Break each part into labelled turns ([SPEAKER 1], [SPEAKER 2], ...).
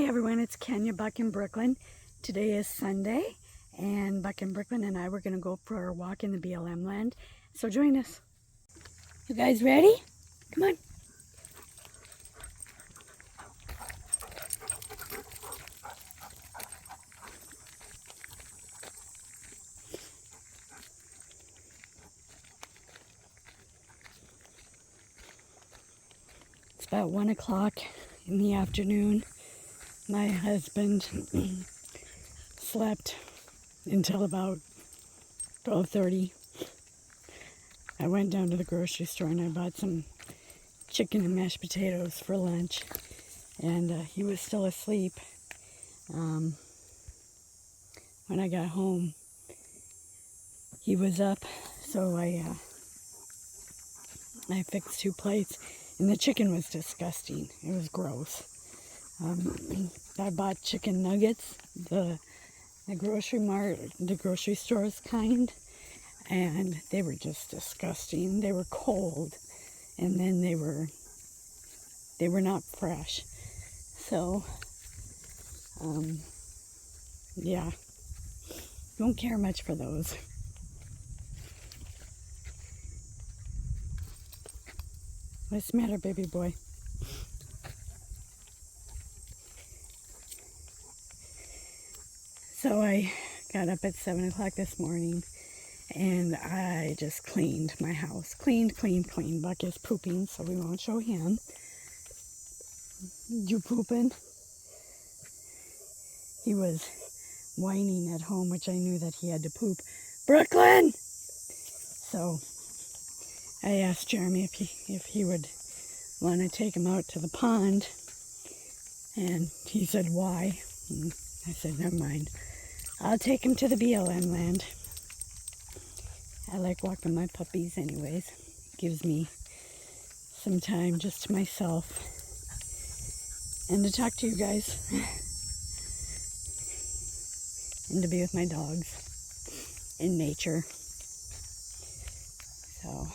[SPEAKER 1] everyone, it's Kenya, Buck, and Brooklyn. Today is Sunday, and Buck and Brooklyn and I were going to go for a walk in the BLM land. So join us. You guys ready? Come on. It's about 1 o'clock in the afternoon. My husband slept until about 12:30. I went down to the grocery store and I bought some chicken and mashed potatoes for lunch, and he was still asleep. When I got home, he was up, so I fixed 2 plates, and the chicken was disgusting. It was gross. I bought chicken nuggets, the grocery store's kind, and they were just disgusting. They were cold, and then they were not fresh. So, yeah, don't care much for those. What's the matter, baby boy? So I got up at 7 o'clock this morning, and I just cleaned my house. Cleaned. Buck is pooping, so we won't show him. You pooping? He was whining at home, which I knew that he had to poop. Brooklyn! So I asked Jeremy if he would want to take him out to the pond, and he said, why? And I said, never mind. I'll take him to the BLM land. I like walking my puppies anyways. Gives me some time just to myself and to talk to you guys and to be with my dogs in nature. So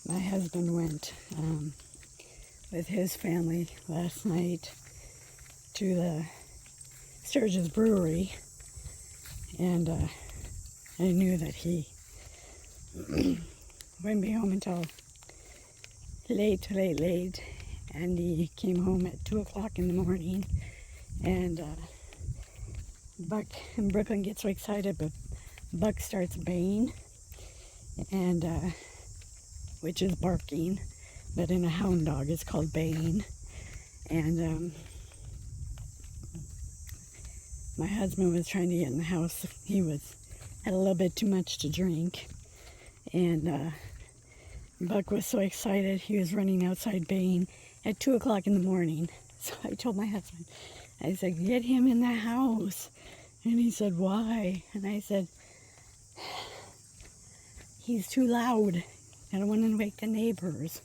[SPEAKER 1] my husband went with his family last night to the Sturgis Brewery, and I knew that he wouldn't be home until late, and he came home at 2 o'clock in the morning, and Buck and Brooklyn get so excited, but Buck starts baying, and which is barking, but in a hound dog it's called baying. And my husband was trying to get in the house. He had a little bit too much to drink, and Buck was so excited he was running outside baying at 2 o'clock in the morning. So I told my husband, I said, get him in the house. And he said, why? And I said, he's too loud. I don't want to wake the neighbors.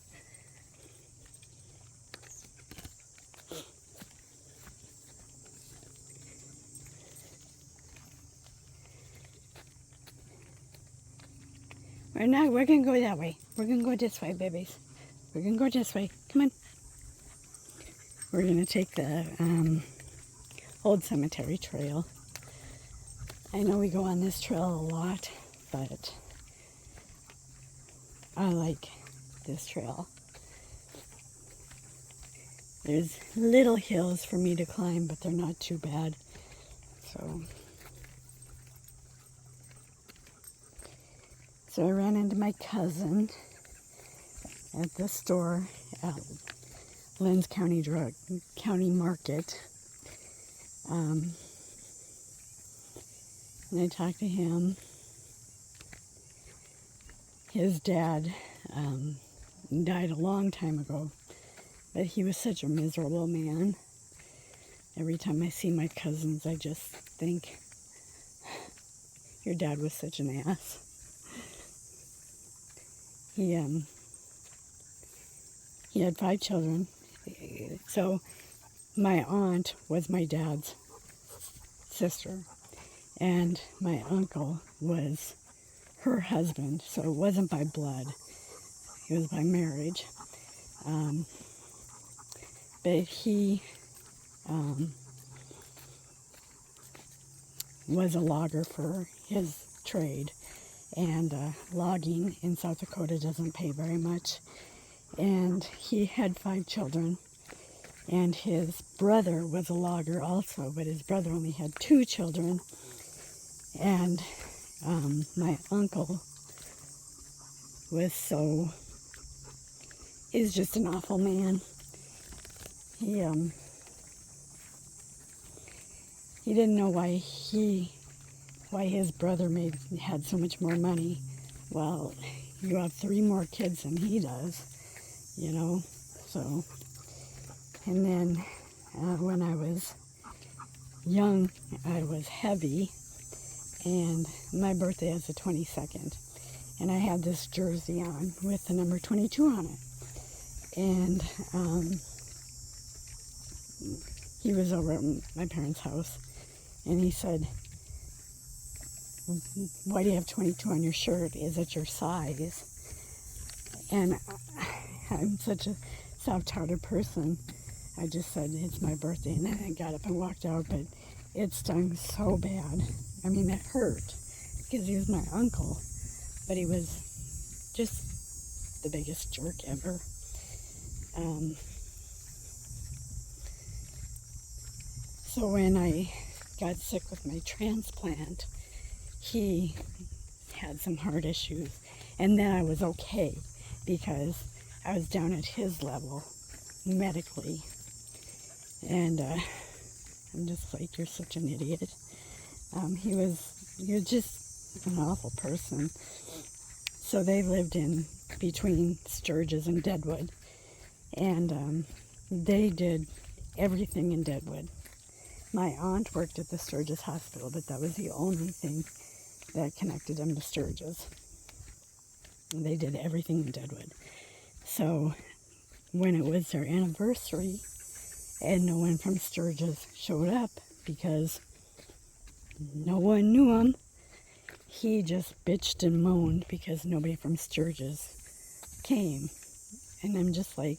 [SPEAKER 1] We're going to go that way. We're going to go this way, babies. We're going to go this way. Come on. We're going to take the old cemetery trail. I know we go on this trail a lot, but I like this trail. There's little hills for me to climb, but they're not too bad. So I ran into my cousin at the store at Lynn's County Market. And I talked to him. His dad died a long time ago, but he was such a miserable man. Every time I see my cousins, I just think, your dad was such an ass. He had 5 children. So my aunt was my dad's sister, and my uncle was her husband, so it wasn't by blood, it was by marriage. But he was a logger for his trade, and logging in South Dakota doesn't pay very much. And he had 5 children, and his brother was a logger also, but his brother only had 2 children. And my uncle is just an awful man. He didn't know why his brother had so much more money. Well, you have 3 more kids than he does, you know. So, and then when I was young, I was heavy, and my birthday is the 22nd, and I had this jersey on with the number 22 on it. And he was over at my parents' house, and he said, "Why do you have 22 on your shirt? Is it your size?" And I'm such a soft-hearted person. I just said, "It's my birthday," and then I got up and walked out, but it stung so bad. I mean, it hurt, because he was my uncle, but he was just the biggest jerk ever. So when I got sick with my transplant, he had some heart issues, and then I was okay because I was down at his level medically. And I'm just like, "You're such an idiot." You're just an awful person. So they lived in between Sturgis and Deadwood, and they did everything in Deadwood. My aunt worked at the Sturgis Hospital, but that was the only thing that connected them to Sturgis. They did everything in Deadwood. So when it was their anniversary and no one from Sturgis showed up because no one knew him, he just bitched and moaned because nobody from Sturgis came. And I'm just like,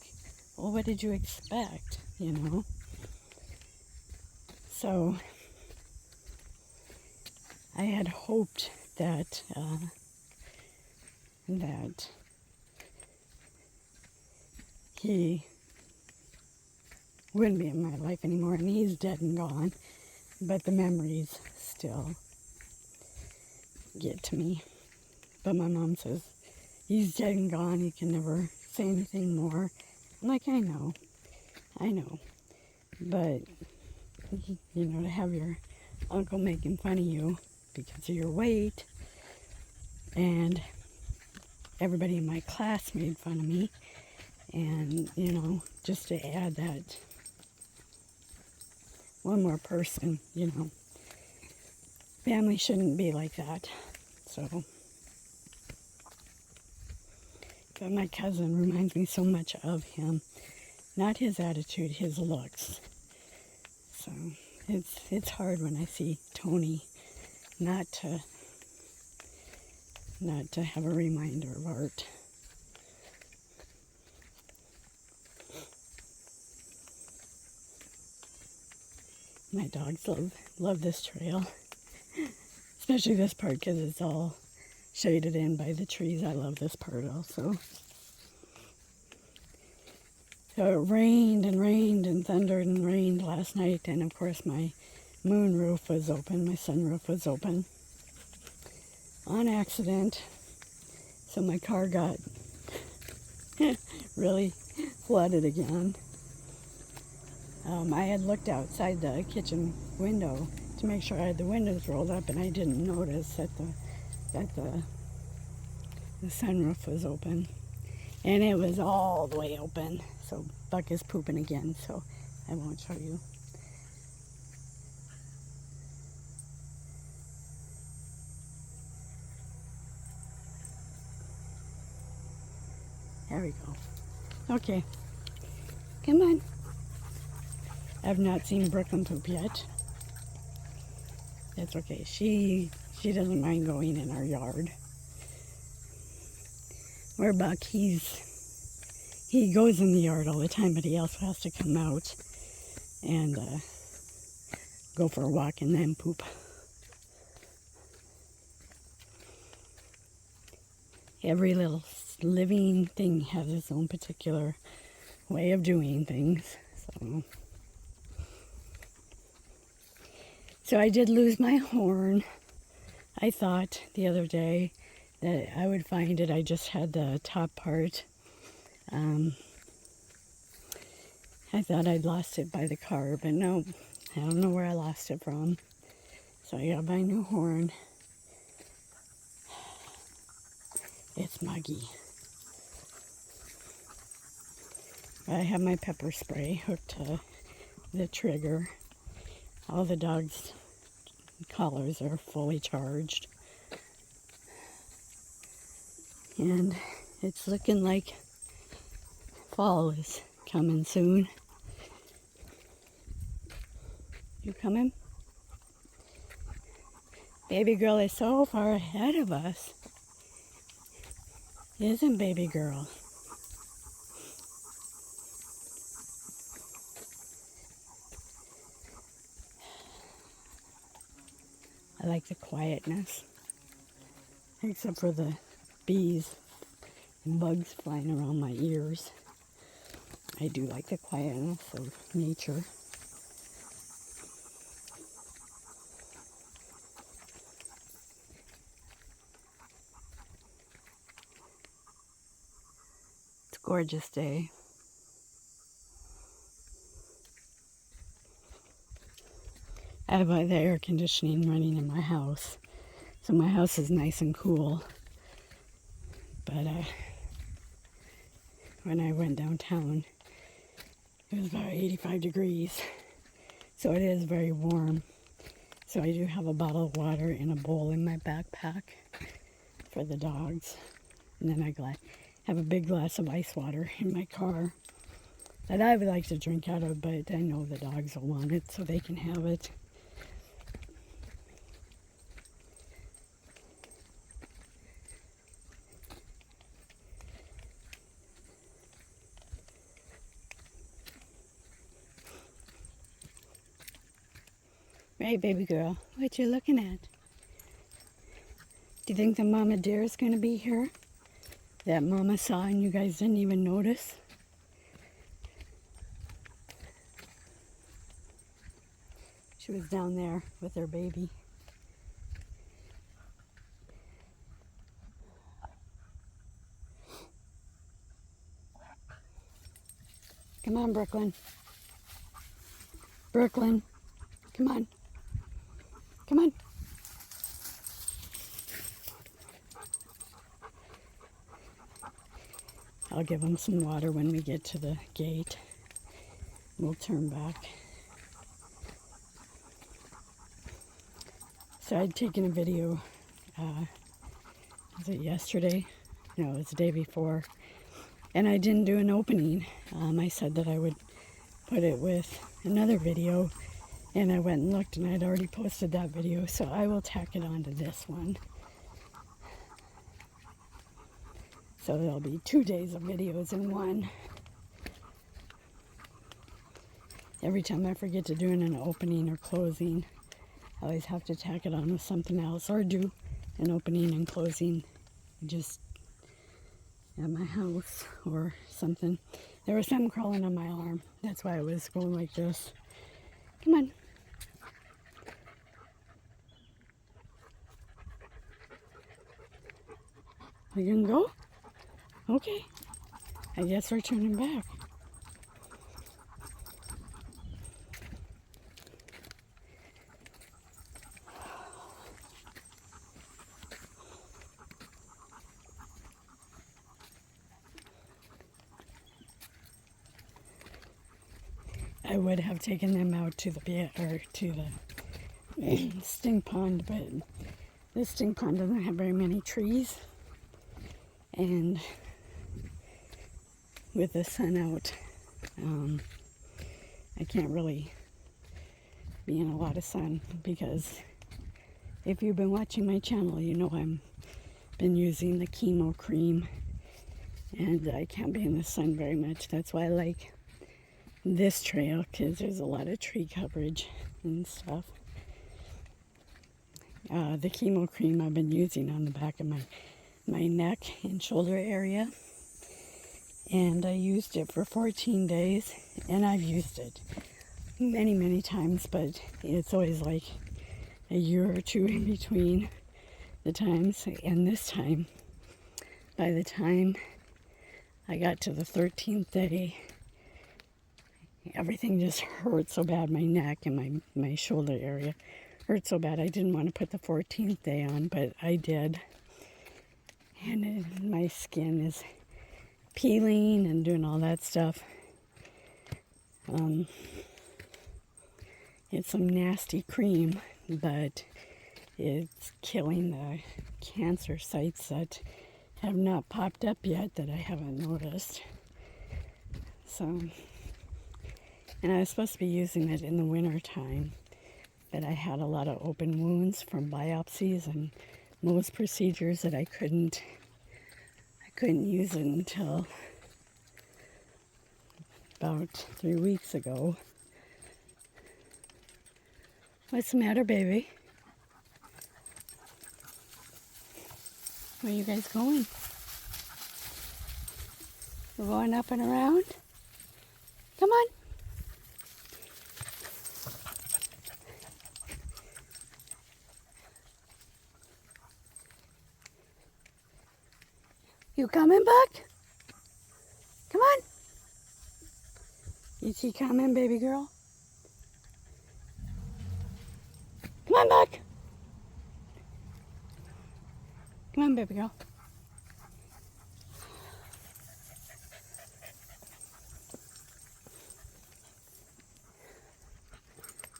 [SPEAKER 1] well, what did you expect, you know? So I had hoped that he wouldn't be in my life anymore, and he's dead and gone, but the memories still get to me. But my mom says, "He's dead and gone, he can never say anything more." I'm like, I know, but you know, to have your uncle making fun of you because of your weight, and everybody in my class made fun of me, and you know, just to add that one more person, you know, family shouldn't be like that. So, but my cousin reminds me so much of him, not his attitude, his looks. So it's hard when I see Tony not to have a reminder of Art. My dogs love this trail, especially this part because it's all shaded in by the trees. I love this part also. So it rained and rained and thundered and rained last night, and of course my moon roof was open, my sunroof was open on accident. So my car got really flooded again. I had looked outside the kitchen window to make sure I had the windows rolled up, and I didn't notice that the sunroof was open, and it was all the way open. So Buck is pooping again, so I won't show you. There we go. Okay, come on. I've not seen Brooklyn poop yet. That's okay. She doesn't mind going in our yard. Where Buck, he goes in the yard all the time, but he also has to come out and go for a walk and then poop. Every little living thing has its own particular way of doing things. So I did lose my horn. I thought the other day that I would find it. I just had the top part. I thought I'd lost it by the car, but no, I don't know where I lost it from. So I got my new horn. It's muggy. I have my pepper spray hooked to the trigger. All the dogs' collars are fully charged. And it's looking like fall is coming soon. You coming? Baby girl is so far ahead of us. Isn't baby girl? I like the quietness. Except for the bees and bugs flying around my ears. I do like the quietness of nature. It's a gorgeous day. I have the air conditioning running in my house, so my house is nice and cool. But when I went downtown, it was about 85 degrees, so it is very warm. So I do have a bottle of water and a bowl in my backpack for the dogs. And then I have a big glass of ice water in my car that I would like to drink out of, but I know the dogs will want it, so they can have it. Right, baby girl, what you looking at? Do you think the mama deer is going to be here? That mama saw and you guys didn't even notice? She was down there with her baby. Come on, Brooklyn. Brooklyn, come on. Come on. I'll give them some water when we get to the gate. We'll turn back. So I'd taken a video, was it yesterday? No, it was the day before. And I didn't do an opening. I said that I would put it with another video. And I went and looked and I'd already posted that video. So I will tack it onto this one. So there'll be 2 days of videos in one. Every time I forget to do an opening or closing, I always have to tack it on with something else or do an opening and closing just at my house or something. There was something crawling on my arm. That's why I was going like this. Come on. We can go? Okay. I guess we're turning back. I would have taken them out to the stink pond, but this stink pond doesn't have very many trees, and with the sun out, I can't really be in a lot of sun because if you've been watching my channel, you know I'm been using the chemo cream, and I can't be in the sun very much. That's why I like this trail, because there's a lot of tree coverage and stuff. The chemo cream I've been using on the back of my neck and shoulder area, and I used it for 14 days, and I've used it many times, but it's always like a year or two in between the times. And this time, by the time I got to the 13th day, everything just hurt so bad. My neck and my shoulder area hurt so bad. I didn't want to put the 14th day on, but I did. And my skin is peeling and doing all that stuff. It's some nasty cream, but it's killing the cancer sites that have not popped up yet that I haven't noticed. So, and I was supposed to be using it in the winter time, but I had a lot of open wounds from biopsies and Mohs procedures that I couldn't use it until about 3 weeks ago. What's the matter, baby? Where are you guys going? We're going up and around? Come on. You coming, Buck? Come on. Is he coming, baby girl? Come on, Buck. Come on, baby girl.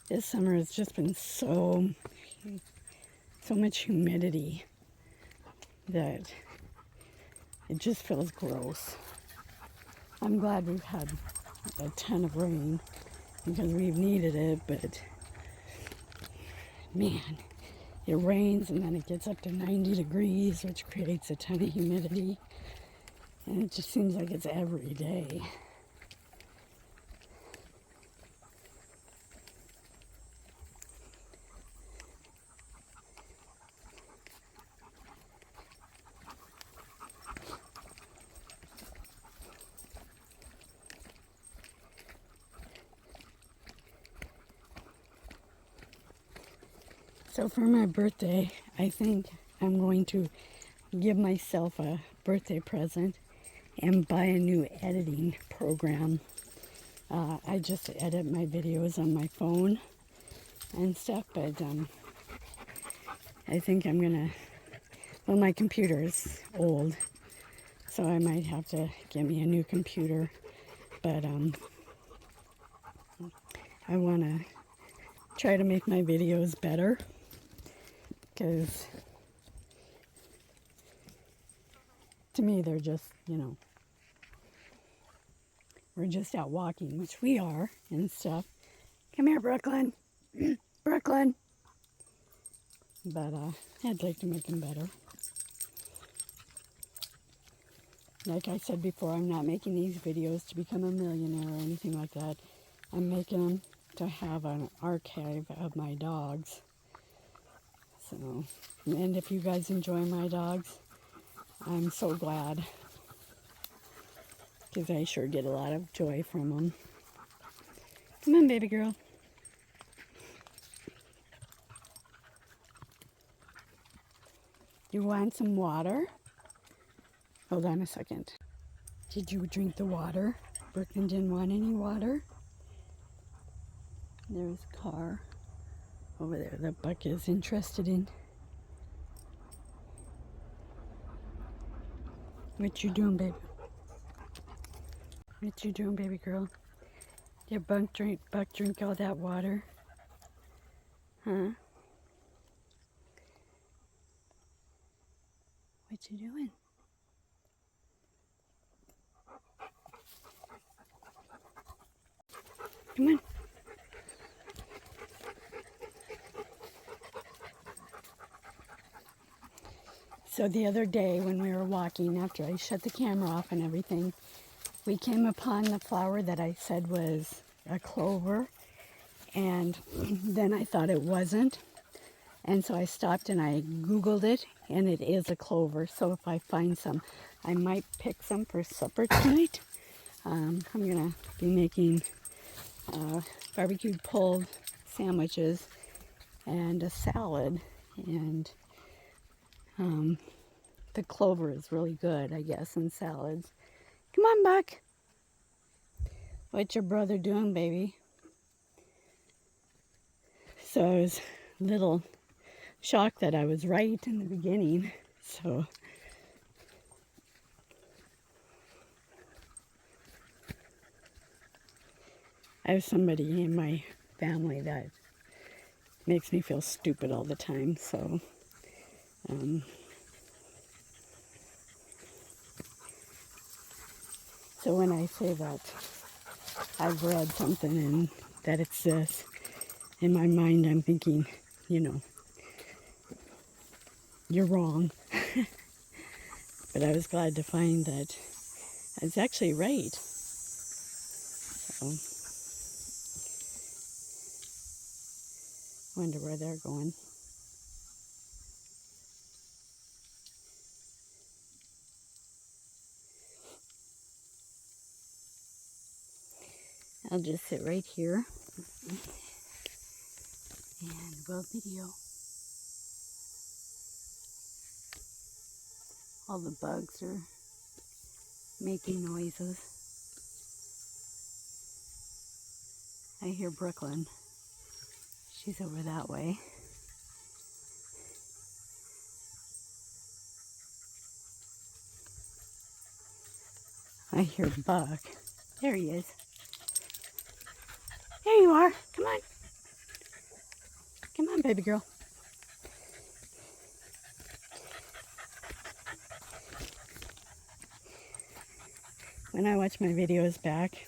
[SPEAKER 1] This summer has just been so much humidity that it just feels gross. I'm glad we've had a ton of rain because we've needed it, but man, it rains and then it gets up to 90 degrees, which creates a ton of humidity, and it just seems like it's every day. So for my birthday, I think I'm going to give myself a birthday present and buy a new editing program. I just edit my videos on my phone and stuff, but I think I'm gonna, well, my computer is old, so I might have to get me a new computer, but I want to try to make my videos better, because to me they're just, we're just out walking, which we are and stuff. Come here, Brooklyn. Brooklyn. But I'd like to make them better. Like I said before, I'm not making these videos to become a millionaire or anything like that. I'm making them to have an archive of my dogs. So, and if you guys enjoy my dogs, I'm so glad, because I sure get a lot of joy from them. Come on, baby girl. You want some water? Hold on a second. Did you drink the water? Brooklyn didn't want any water. There's a car over there that Buck is interested in. What you doing, baby? What you doing, baby girl? Did Buck drink all that water? Huh? What you doing? Come on. So the other day when we were walking, after I shut the camera off and everything, we came upon the flower that I said was a clover, and then I thought it wasn't. And so I stopped and I Googled it, and it is a clover. So if I find some, I might pick some for supper tonight. I'm going to be making barbecued pulled sandwiches and a salad. And the clover is really good, I guess, in salads. Come on, Buck. What's your brother doing, baby? So I was a little shocked that I was right in the beginning. So I have somebody in my family that makes me feel stupid all the time. So so when I say that I've read something and that it's this, in my mind I'm thinking, you know, you're wrong. But I was glad to find that I was actually right. So, wonder where they're going. I'll just sit right here and we'll video. All the bugs are making noises. I hear Brooklyn. She's over that way. I hear Buck. There he is. There you are. Come on. Come on, baby girl. When I watch my videos back,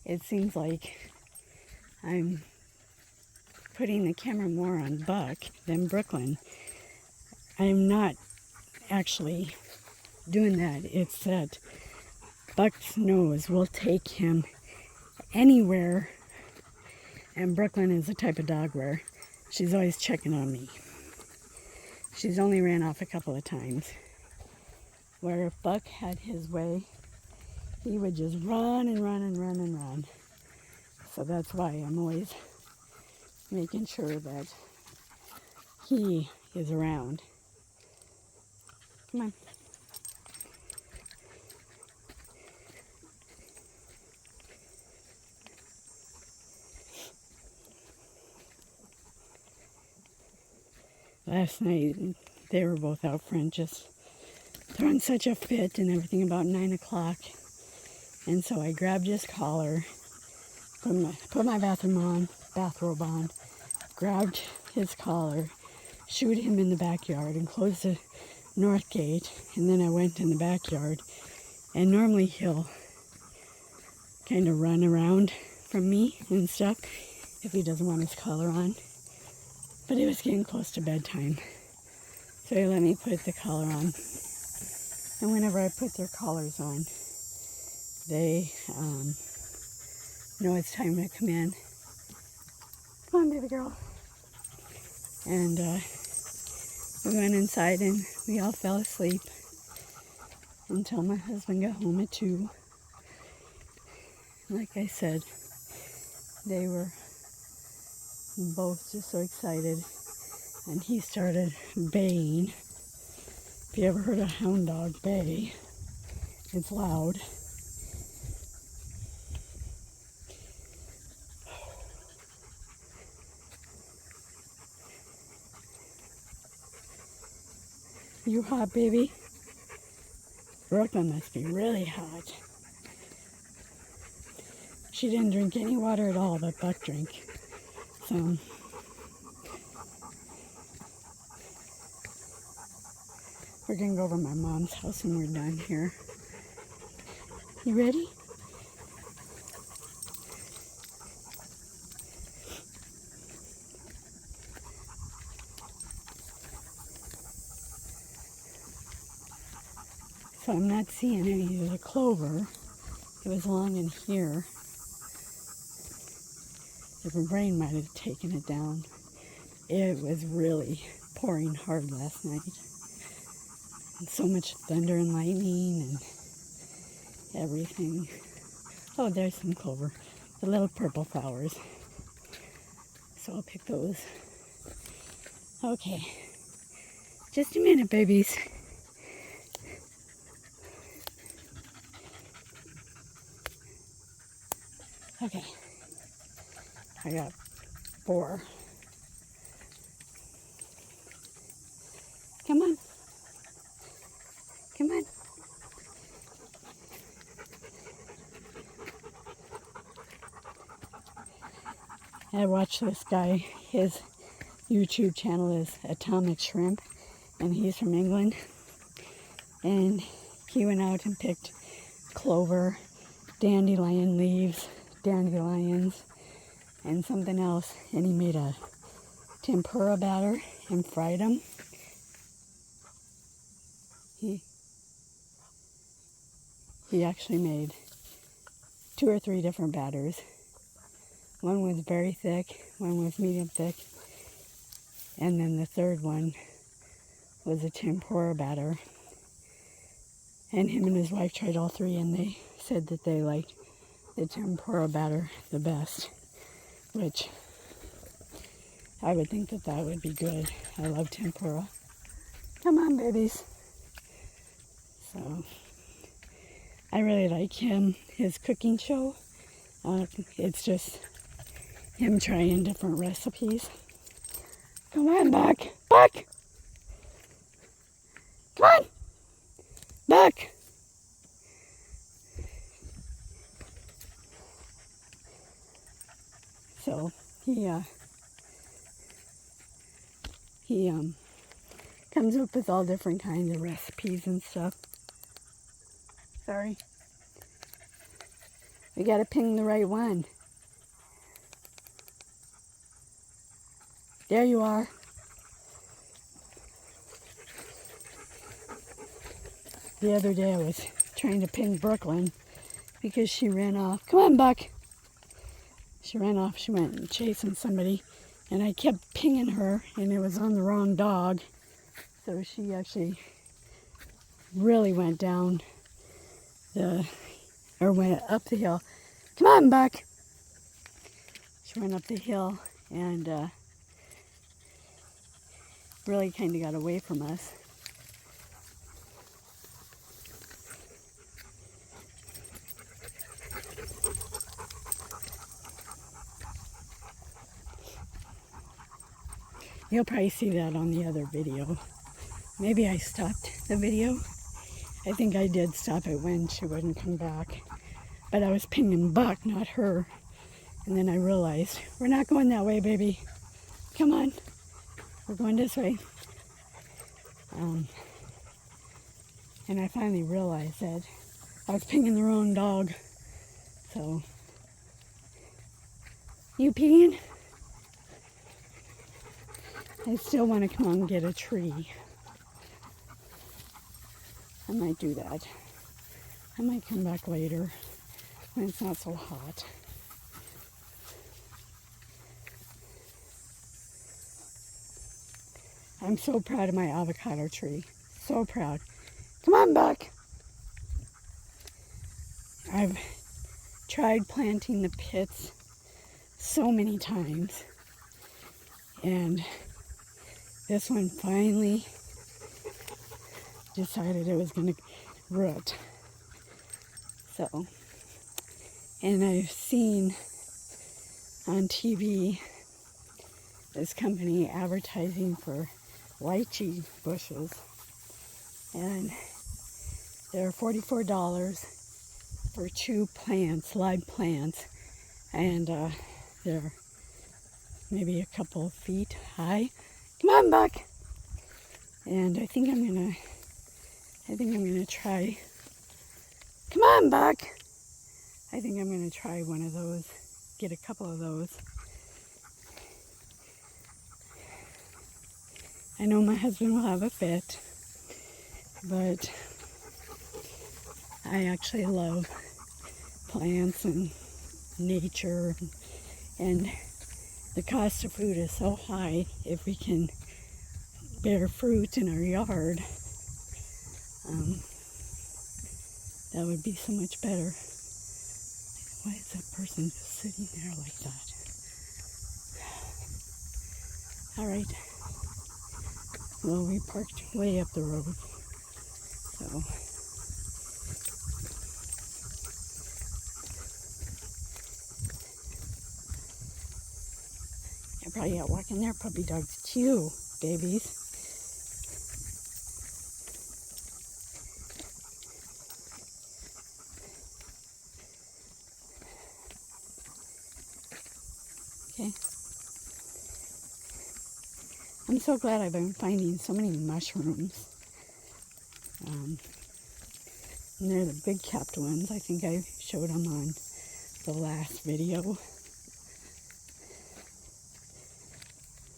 [SPEAKER 1] it seems like I'm putting the camera more on Buck than Brooklyn. I'm not actually doing that. It's that Buck's nose will take him anywhere, and Brooklyn is the type of dog where she's always checking on me. She's only ran off a couple of times, where if Buck had his way, he would just run and run and run and run. So that's why I'm always making sure that he is around. Come on. Last night, they were both out front just throwing such a fit and everything about 9 o'clock. And so I grabbed his collar, put my bathrobe on, grabbed his collar, shooed him in the backyard and closed the north gate. And then I went in the backyard, and normally he'll kind of run around from me and stuff if he doesn't want his collar on. But it was getting close to bedtime, so he let me put the collar on. And whenever I put their collars on, they know it's time to come in. Come on, baby girl. And we went inside and we all fell asleep until my husband got home at 2. Like I said, they were both just so excited, and he started baying. If you ever heard a hound dog bay, it's loud. You hot, baby? Brooklyn must be really hot. She didn't drink any water at all, but Buck drank. So we're gonna go over to my mom's house when we're done here. You ready? So I'm not seeing any of the clover. It was along in here. The rain might have taken it down. It was really pouring hard last night. And so much thunder and lightning and everything. Oh, there's some clover. The little purple flowers. So I'll pick those. Okay. Just a minute, babies. Okay. I got 4. Come on. Come on. I watched this guy. His YouTube channel is Atomic Shrimp, and he's from England. And he went out and picked clover, dandelion leaves, dandelions, and something else. And he made a tempura batter and fried them. He actually made 2 or 3 different batters. One was very thick, one was medium thick, and then the third one was a tempura batter. And him and his wife tried all 3, and they said that they liked the tempura batter the best, which I would think that that would be good. I love tempura. Come on, babies. So I really like his cooking show. It's just him trying different recipes. Come on, Buck. Buck! Come on! Buck! So he comes up with all different kinds of recipes and stuff. Sorry. We gotta ping the right one. There you are. The other day I was trying to ping Brooklyn because she ran off. Come on, Buck. She ran off. She went chasing somebody, and I kept pinging her, and it was on the wrong dog. So she actually really went down went up the hill. Come on, Buck. She went up the hill and really kind of got away from us. You'll probably see that on the other video. Maybe I stopped the video. I think I did stop it when she wouldn't come back. But I was pinging Buck, not her. And then I realized, we're not going that way, baby. Come on. We're going this way. And I finally realized that I was pinging the wrong dog. So, you peeing? I still want to come out and get a tree. I might do that. I might come back later when it's not so hot. I'm so proud of my avocado tree. So proud. Come on, Buck. I've tried planting the pits so many times. And this one finally decided it was going to root. So, and I've seen on TV this company advertising for lychee bushes, and they're $44 for 2 plants, live plants, and they're maybe a couple of feet high. Come on, Buck. And I think I'm gonna try. Come on, Buck. I think I'm gonna try one of those. Get a couple of those. I know my husband will have a fit, but I actually love plants and nature, and the cost of food is so high. If we can bear fruit in our yard, that would be so much better. Why is that person just sitting there like that? All right. Well, we parked way up the road, so you're probably out walking their puppy dogs too, babies. Okay. I'm so glad I've been finding so many mushrooms. And they're the big capped ones. I think I showed them on the last video.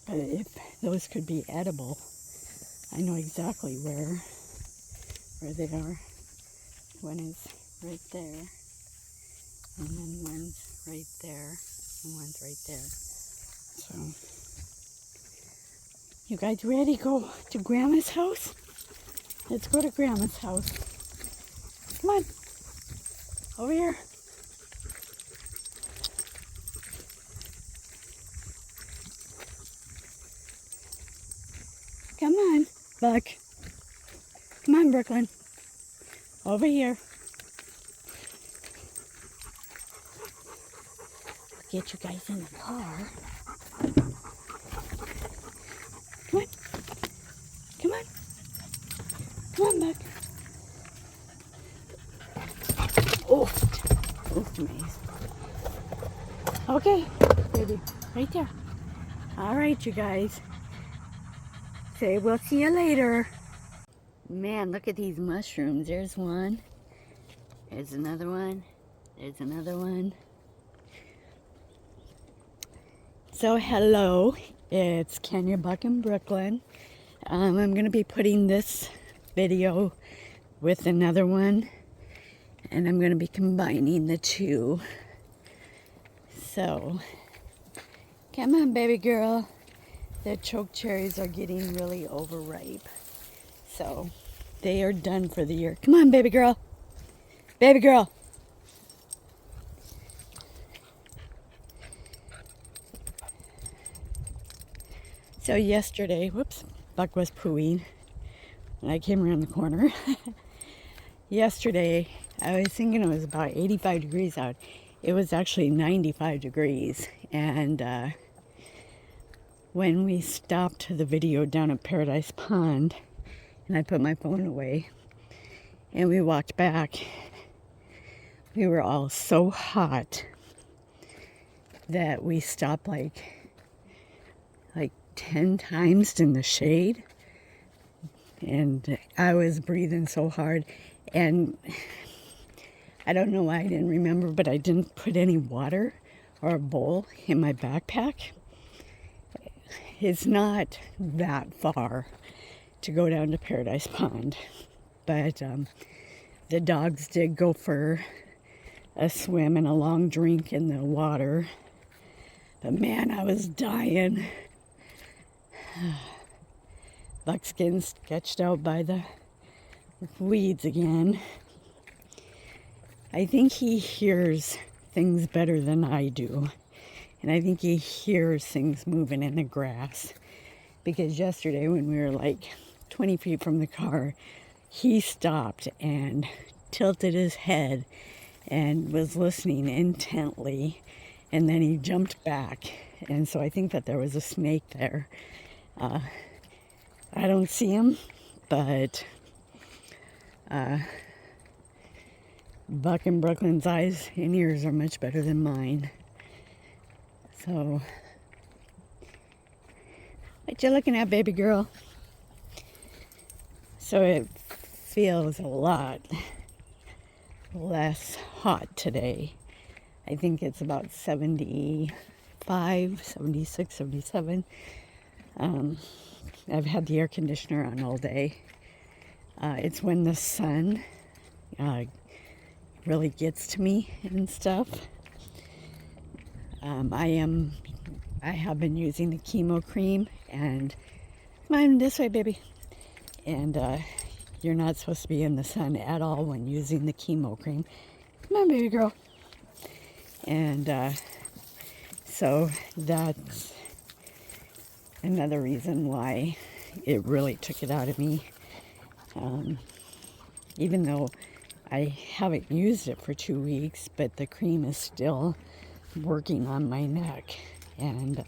[SPEAKER 1] But if those could be edible, I know exactly where they are. One is right there, and then one's right there, and one's right there. So, you guys ready to go to Grandma's house? Let's go to Grandma's house. Come on, over here. Come on, Buck. Come on, Brooklyn. Over here. I'll get you guys in the car. Come on. Come on. Come on, Buck. Oof, Maze. Okay, baby. Right there. All right, you guys. Say we'll see you later. Man, look at these mushrooms. There's one. There's another one. There's another one. So hello, it's Kenya, Buck, and Brooklyn. I'm going to be putting this video with another one, and I'm going to be combining the two. So, come on, baby girl. The choke cherries are getting really overripe. So, they are done for the year. Come on, baby girl. Baby girl. So yesterday, whoops, Buck was pooing when I came around the corner. Yesterday, I was thinking it was about 85 degrees out. It was actually 95 degrees. And when we stopped the video down at Paradise Pond, and I put my phone away, and we walked back, we were all so hot that we stopped like 10 times in the shade, and I was breathing so hard. And I don't know why I didn't remember, but I didn't put any water or a bowl in my backpack. It's not that far to go down to Paradise Pond, but the dogs did go for a swim and a long drink in the water. But man, I was dying. Buckskin's sketched out by the weeds again. I think he hears things better than I do. And I think he hears things moving in the grass. Because yesterday when we were like 20 feet from the car, he stopped and tilted his head and was listening intently. And then he jumped back. And so I think that there was a snake there. I don't see him, but Buck and Brooklyn's eyes and ears are much better than mine. So, what you looking at, baby girl? So it feels a lot less hot today. I think it's about 75, 76, 77. I've had the air conditioner on all day. It's when the sun really gets to me and stuff. I have been using the chemo cream, and come on this way, baby. And you're not supposed to be in the sun at all when using the chemo cream. Come on, baby girl. And so that's another reason why it really took it out of me. Even though I haven't used it for 2 weeks, but the cream is still working on my neck. And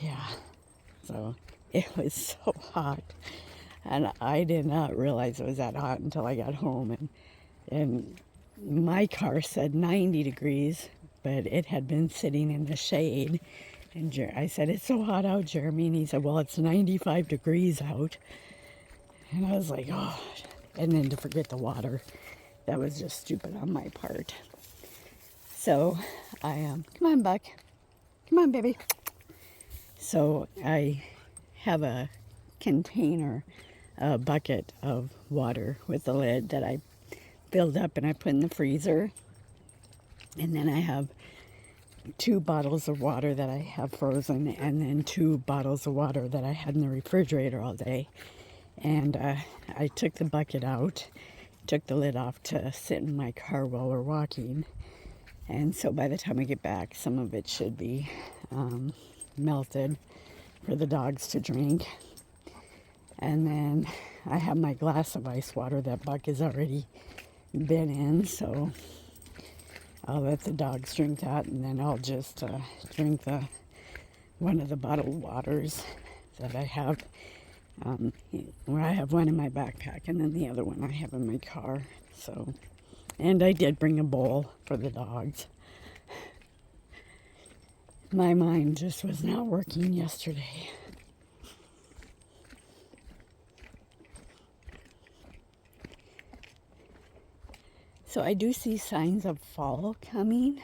[SPEAKER 1] yeah, so it was so hot. And I did not realize it was that hot until I got home. And my car said 90 degrees, but it had been sitting in the shade. And I said, "It's so hot out, Jeremy." And he said, "Well, it's 95 degrees out." And I was like, oh. And then to forget the water, that was just stupid on my part. So I, come on, Buck. Come on, baby. So I have a container, a bucket of water with a lid that I filled up and I put in the freezer. And then I have 2 bottles of water that I have frozen, and then 2 bottles of water that I had in the refrigerator all day. And I took the bucket out, took the lid off to sit in my car while we're walking. And so by the time I get back, some of it should be melted for the dogs to drink. And then I have my glass of ice water that Buck has already been in, so I'll let the dogs drink that, and then I'll just drink one of the bottled waters that I have. Where I have one in my backpack, and then the other one I have in my car. So, and I did bring a bowl for the dogs. My mind just was not working yesterday. So I do see signs of fall coming,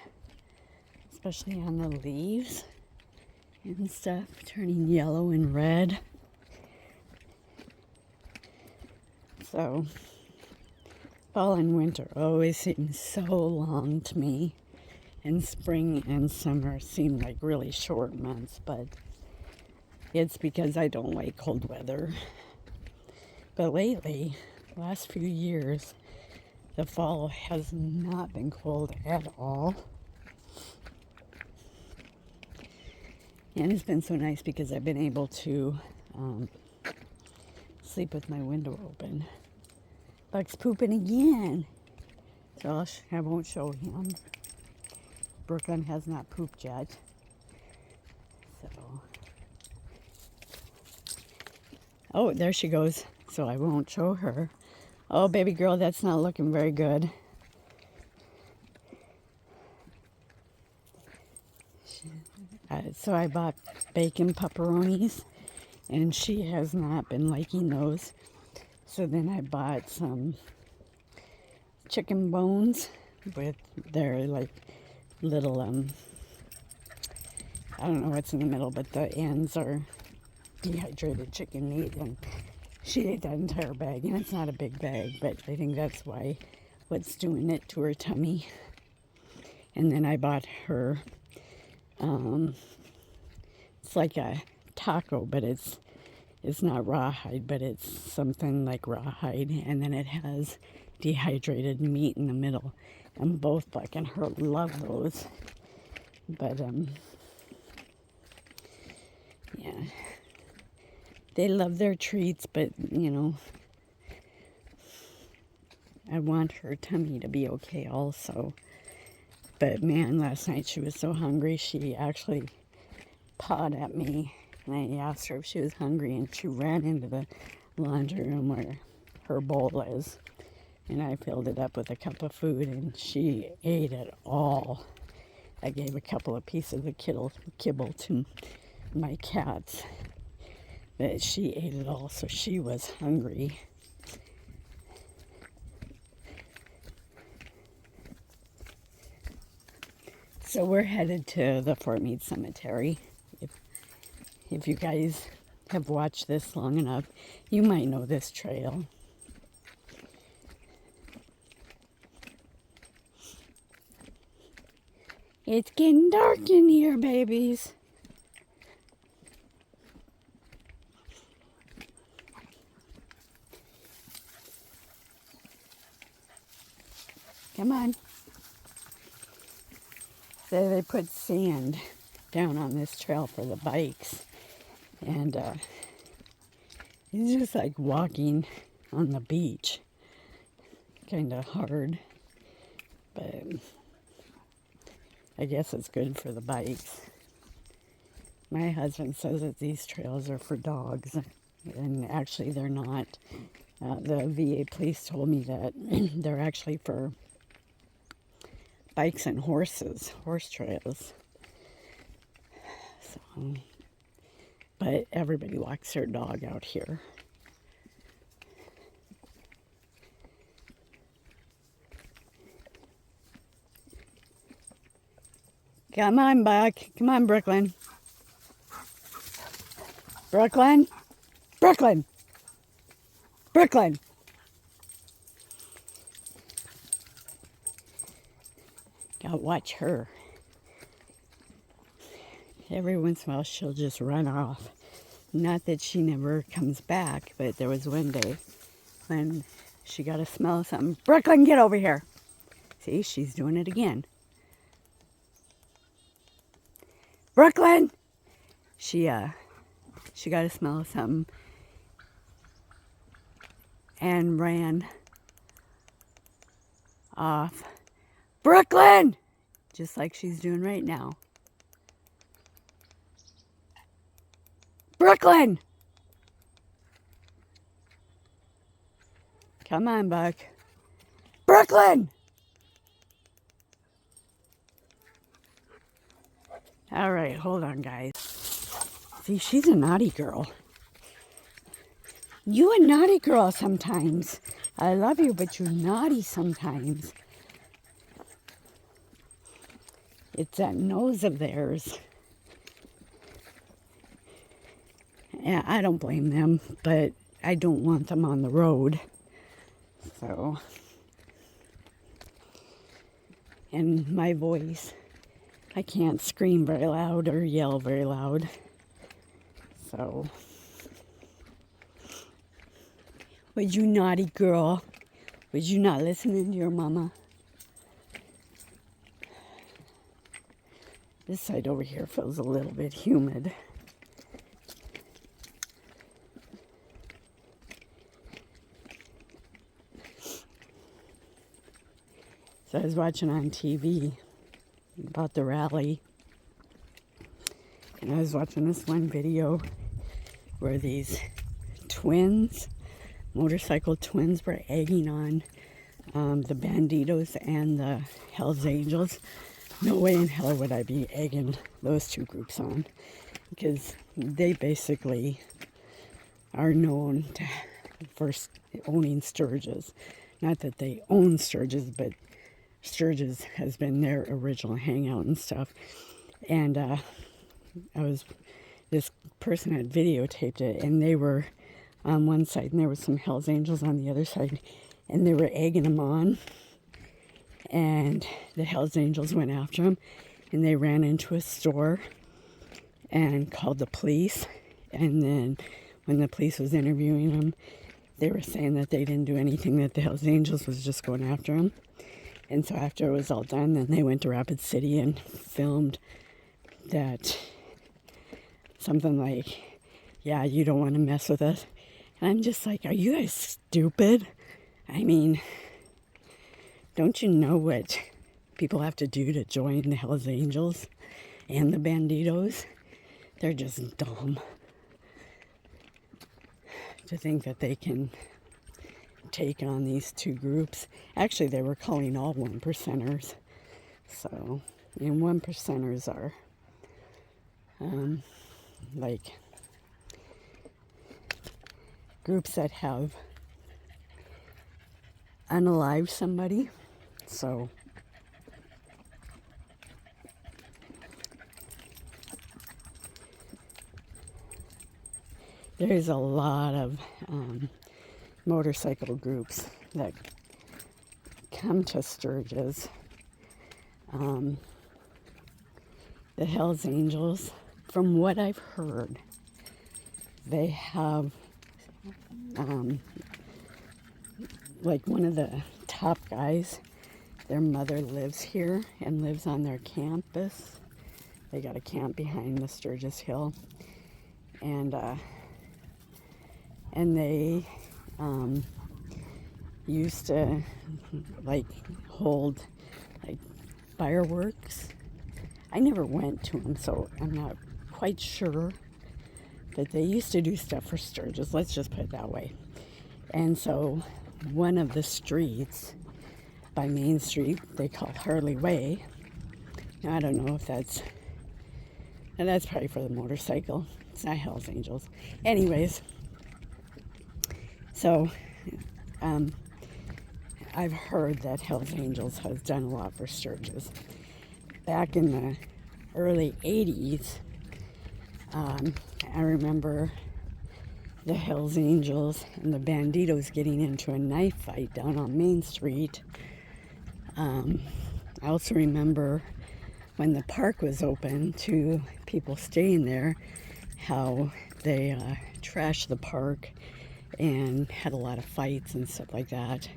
[SPEAKER 1] especially on the leaves and stuff, turning yellow and red. So fall and winter always seem so long to me, and spring and summer seem like really short months, but it's because I don't like cold weather. But lately, last few years, the fall has not been cold at all. And it's been so nice because I've been able to sleep with my window open. Buck's pooping again. So I won't show him. Brooklyn has not pooped yet. So. Oh, there she goes. So I won't show her. Oh, baby girl, that's not looking very good. So I bought bacon pepperonis, and she has not been liking those. So then I bought some chicken bones with their like little, I don't know what's in the middle, but the ends are dehydrated chicken meat, and she ate that entire bag, and it's not a big bag, but I think that's why what's doing it to her tummy. And then I bought her, it's like a taco, but it's not rawhide, but it's something like rawhide, and then it has dehydrated meat in the middle. And both Buck and her love those. But yeah, they love their treats, but you know, I want her tummy to be okay also. But man, last night she was so hungry, she actually pawed at me. And I asked her if she was hungry, and she ran into the laundry room where her bowl is. And I filled it up with a cup of food, and she ate it all. I gave a couple of pieces of kibble to my cats, but she ate it all, so she was hungry. So we're headed to the Fort Meade Cemetery. If you guys have watched this long enough, you might know this trail. It's getting dark in here, babies. Come on. So they put sand down on this trail for the bikes. And it's just like walking on the beach. Kind of hard. But I guess it's good for the bikes. My husband says that these trails are for dogs. And actually they're not. The VA police told me that they're actually for bikes and horses, horse trails. So, but everybody walks their dog out here. Come on, Buck. Come on, Brooklyn. Brooklyn. Brooklyn. Brooklyn. Gotta watch her. Every once in a while she'll just run off. Not that she never comes back, but there was one day when she got a smell of something. Brooklyn, get over here. See, she's doing it again. Brooklyn! She got a smell of something and ran off. Brooklyn! Just like she's doing right now. Brooklyn! Come on, Buck. Brooklyn! All right, hold on, guys. See, she's a naughty girl. You a naughty girl sometimes. I love you, but you're naughty sometimes. It's that nose of theirs. Yeah, I don't blame them, but I don't want them on the road. So, and my voice, I can't scream very loud or yell very loud. So, would you naughty girl? Would you not listen to your mama? This side over here feels a little bit humid. So I was watching on TV about the rally. And I was watching this one video where these twins, motorcycle twins, were egging on the Banditos and the Hells Angels. No way in hell would I be egging those two groups on, because they basically are known for owning Sturgis. Not that they own Sturgis, but Sturgis has been their original hangout and stuff. And this person had videotaped it, and they were on one side, and there was some Hells Angels on the other side, and they were egging them on. And the Hells Angels went after them, and they ran into a store and called the police. And then when the police was interviewing them, they were saying that they didn't do anything, that the Hells Angels was just going after them. And so after it was all done, then they went to Rapid City and filmed that something like, yeah, you don't want to mess with us. And I'm just like, are you guys stupid? I mean, don't you know what people have to do to join the Hells Angels and the Banditos? They're just dumb to think that they can take on these two groups. Actually, they were calling all 1%ers. So, and 1%ers are like groups that have unalived somebody. So there's a lot of motorcycle groups that come to Sturgis the Hells Angels, from what I've heard, they have like one of the top guys, their mother lives here and lives on their campus. They got a camp behind the Sturgis Hill, and they used to like hold like fireworks. I never went to them, so I'm not quite sure, but they used to do stuff for Sturgis, let's just put it that way. And so one of the streets by Main Street, they call Harley Way. Now, I don't know if that's probably for the motorcycle. It's not Hells Angels. Anyways, so I've heard that Hells Angels has done a lot for Sturgis. Back in the early 80s, I remember the Hells Angels and the Banditos getting into a knife fight down on Main Street. I also remember when the park was open to people staying there, how they trashed the park and had a lot of fights and stuff like that.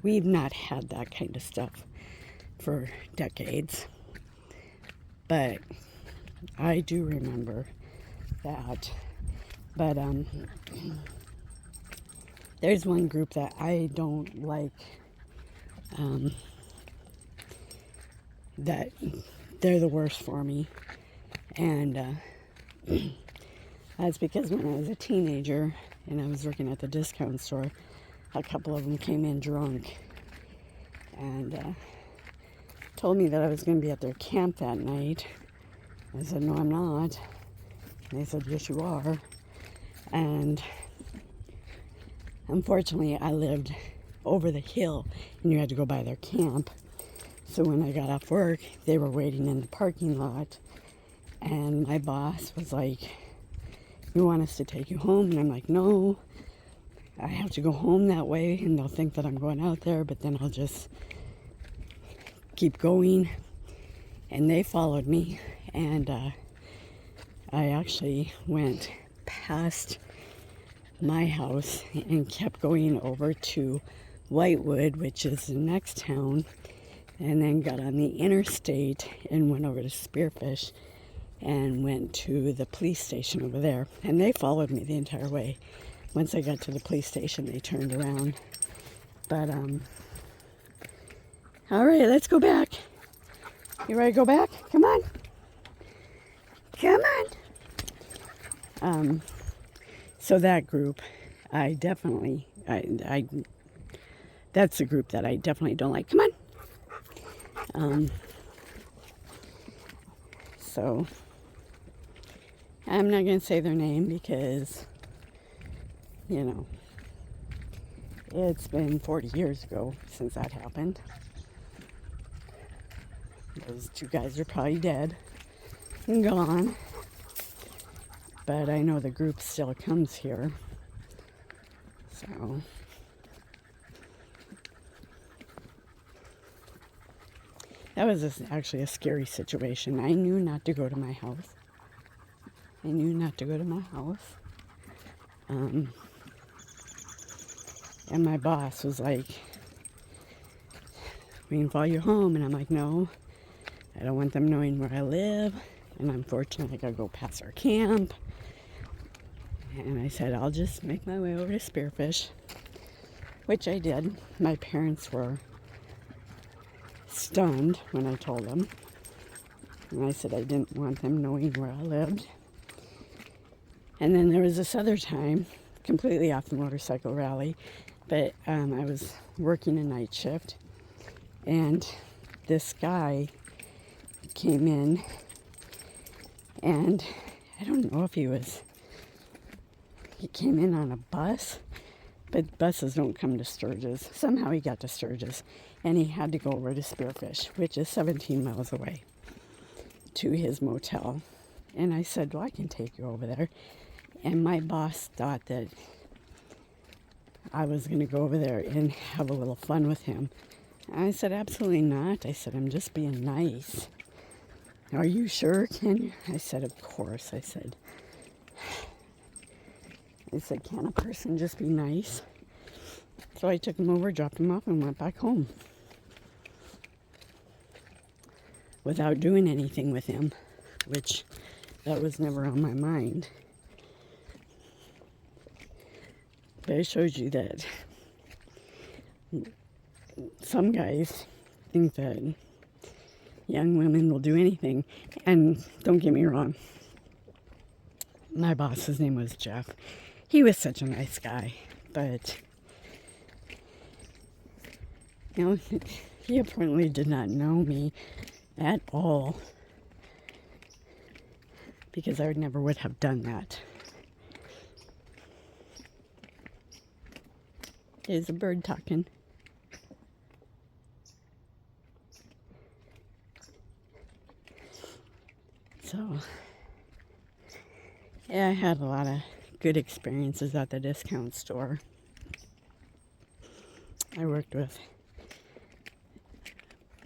[SPEAKER 1] We've not had that kind of stuff for decades, but I do remember that. But there's one group that I don't like, that they're the worst for me, and that's because when I was a teenager and I was working at the discount store, a couple of them came in drunk and told me that I was going to be at their camp that night. I said, no, I'm not. And they said, yes, you are. And unfortunately, I lived over the hill and you had to go by their camp. So when I got off work, they were waiting in the parking lot. And my boss was like, you want us to take you home? And I'm like, no, I have to go home that way and they'll think that I'm going out there, but then I'll just keep going. And they followed me, and I actually went past my house and kept going over to Whitewood, which is the next town, and then got on the interstate and went over to Spearfish and went to the police station over there. And they followed me the entire way. Once I got to the police station, they turned around. But all right, let's go back. You ready to go back? Come on. Come on. So that group, I definitely, that's the group that I definitely don't like. Come on. So I'm not going to say their name because, you know, it's been 40 years ago since that happened. Those two guys are probably dead and gone. But I know the group still comes here. So that was actually a scary situation. I knew not to go to my house. And my boss was like, we can follow you home. And I'm like, no, I don't want them knowing where I live. And unfortunately, I gotta go past our camp. And I said, I'll just make my way over to Spearfish, which I did. My parents were stunned when I told them. And I said I didn't want them knowing where I lived. And then there was this other time, completely off the motorcycle rally, but I was working a night shift, and this guy came in, and I don't know if he came in on a bus, but buses don't come to Sturgis. Somehow he got to Sturgis, and he had to go over to Spearfish, which is 17 miles away, to his motel. And I said, well, I can take you over there. And my boss thought that I was going to go over there and have a little fun with him. I said, absolutely not. I said, I'm just being nice. Are you sure, Ken? I said, of course. I said, can a person just be nice? So I took him over, dropped him off, and went back home without doing anything with him, which that was never on my mind. But it shows you that some guys think that young women will do anything. And don't get me wrong, my boss, his name was Jeff. He was such a nice guy, but you know, he apparently did not know me at all, because I never would have done that. There's a bird talking. So, yeah, I had a lot of good experiences at the discount store. I worked with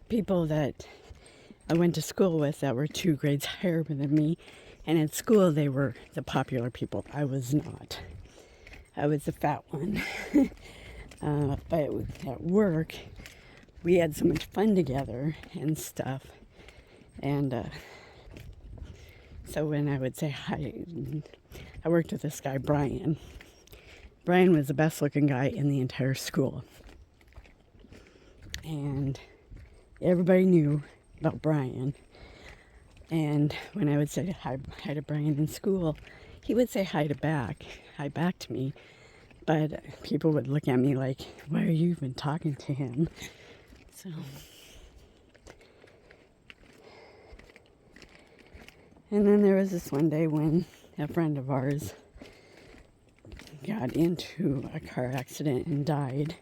[SPEAKER 1] people that I went to school with that were 2 grades higher than me. And at school, they were the popular people. I was not. I was the fat one. But at work, we had so much fun together and stuff. And so when I would say hi, I worked with this guy, Brian. Brian was the best looking guy in the entire school. And everybody knew about Brian. And when I would say hi to Brian in school, he would say hi back to me. But people would look at me like, why are you even talking to him? So, and then there was this one day when a friend of ours got into a car accident and died.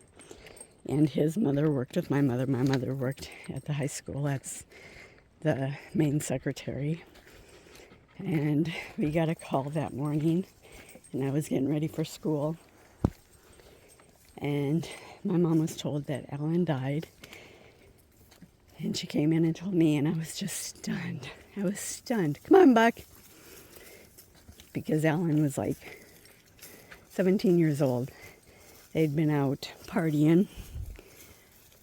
[SPEAKER 1] And his mother worked with my mother. My mother worked at the high school as the main secretary. And we got a call that morning, and I was getting ready for school. And my mom was told that Alan died. And she came in and told me, and I was just stunned. I was stunned. Come on, Buck. Because Alan was like 17 years old. They'd been out partying,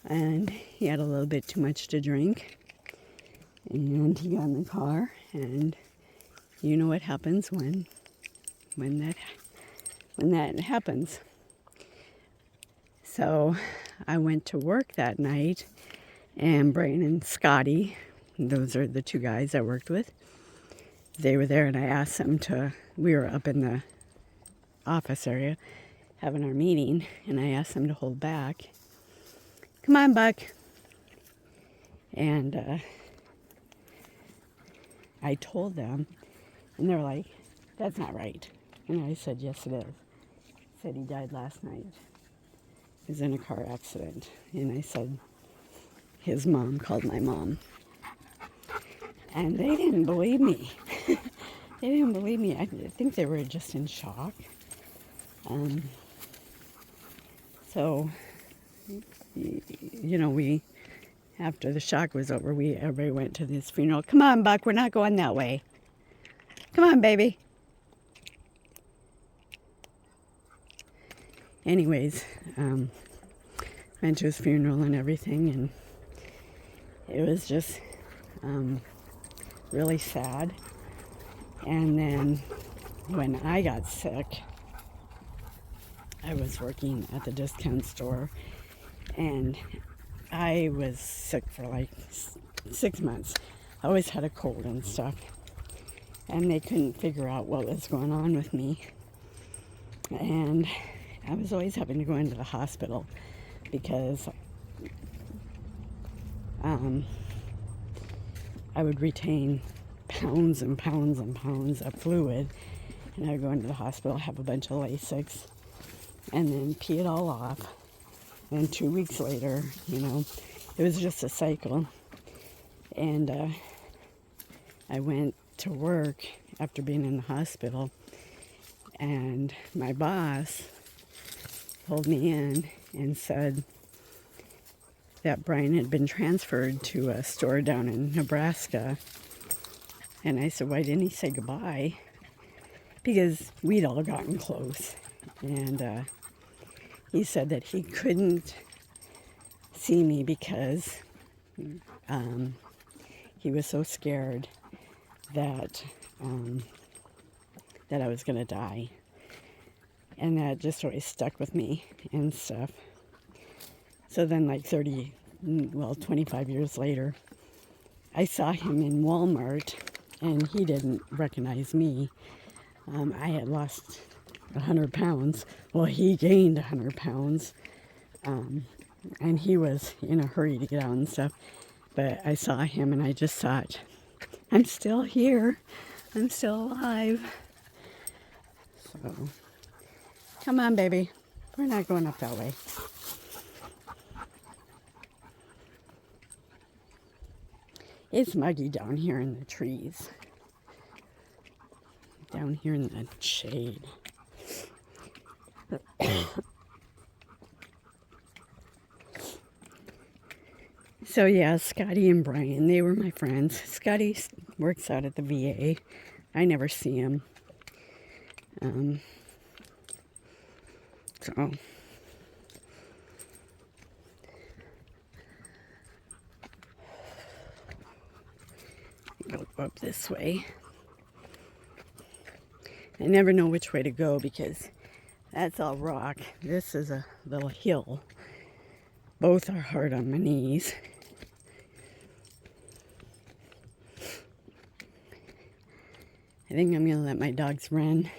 [SPEAKER 1] and he had a little bit too much to drink. And he got in the car, and you know what happens when that happens. So I went to work that night, and Brian and Scotty, those are the 2 guys I worked with, they were there, and I asked them we were up in the office area having our meeting, and I asked them to hold back. Come on, Buck. And I told them, and they're like, that's not right. And I said, yes, it is. I said, he died last night. He was in a car accident. And I said, his mom called my mom. And they didn't believe me. They didn't believe me. I think they were just in shock. So, you know, after the shock was over, everybody went to this funeral. Come on, Buck, we're not going that way. Come on, baby. Anyways, went to his funeral and everything, and it was just really sad. And then when I got sick, I was working at the discount store, and I was sick for like 6 months. I always had a cold and stuff, and they couldn't figure out what was going on with me. And I was always having to go into the hospital because I would retain pounds and pounds and pounds of fluid, and I would go into the hospital, have a bunch of Lasix, and then pee it all off. And 2 weeks later, you know, it was just a cycle. And I went to work after being in the hospital, and my boss pulled me in and said, that Brian had been transferred to a store down in Nebraska. And I said, why didn't he say goodbye? Because we'd all gotten close. And he said that he couldn't see me because he was so scared that that I was going to die. And that just always stuck with me and stuff. So then like 25 years later, I saw him in Walmart and he didn't recognize me. I had lost 100 pounds. Well, he gained 100 pounds. And he was in a hurry to get out and stuff. But I saw him and I just thought, I'm still here. I'm still alive. So, come on, baby. We're not going up that way. It's muggy down here in the trees. Down here in the shade. So yeah, Scotty and Brian, they were my friends. Scotty works out at the VA. I never see him. So go up this way. I never know which way to go because that's all rock. This is a little hill. Both are hard on my knees. I think I'm going to let my dogs run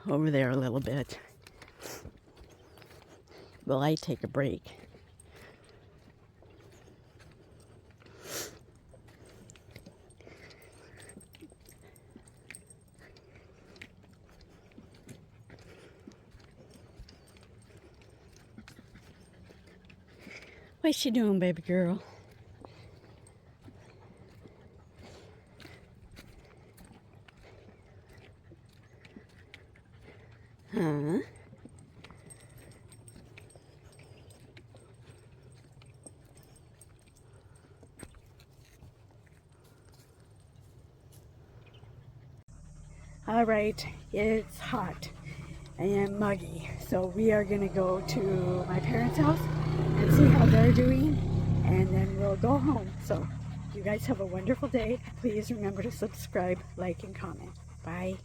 [SPEAKER 1] over there a little bit while I take a break. What's she doing, baby girl? Huh? All right, it's hot and muggy, so we are gonna go to my parents' house and see how they're doing, and then we'll go home. So you guys have a wonderful day. Please remember to subscribe, like, and comment. Bye.